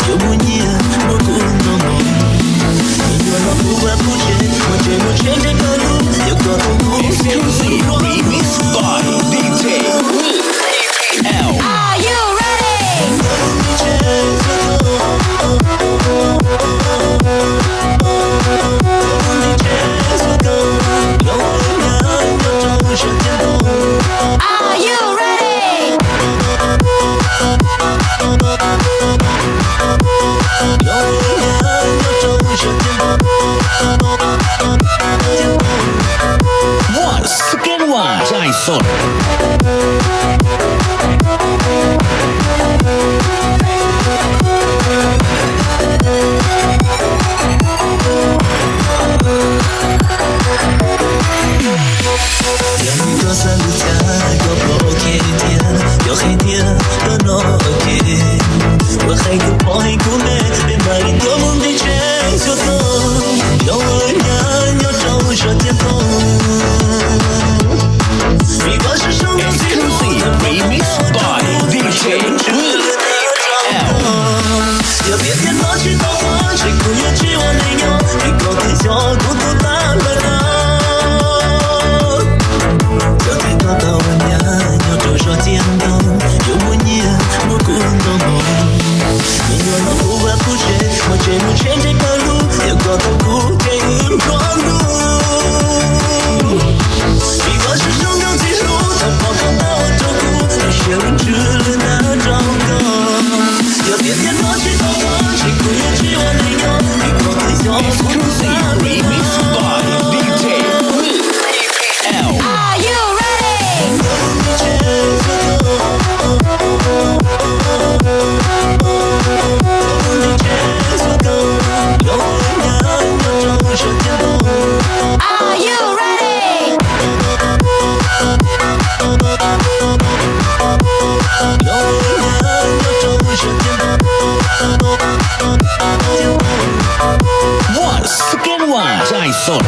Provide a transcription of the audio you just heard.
有5年我孤独梦，你我不管不觉，我追不全这个路，有多痛苦。Exclusive remix by DJ PPL. Are you ready? 有我俩有种手牵动。Are you ready? 有我俩有种手牵动。 Once again, once I saw. 有一个三路家，有破天天，有黑天的诺基。我还有破黑古美，别把你丢梦的全说动。有我俩有种手牵动。你我是生命最后 Exclusive remix by DJ PPL. 有别天拿去刀光，谁不也只我没有？你狗腿小孤独大了高。就在高高温暖，有种手牵动，有5年我孤独梦。你我不管不觉，我追不全这个路，有多痛苦，给人狂怒。你我是生命最后，他跑上那我照顾，你学无知了那状况。有别天拿去刀光，谁不也只我没有？你狗腿小孤独大 Exclusive remix by DJ PPL. Are you ready? 有我俩有种手牵动。 Are you ready? 有我俩有种手牵动。 Once again, once I saw.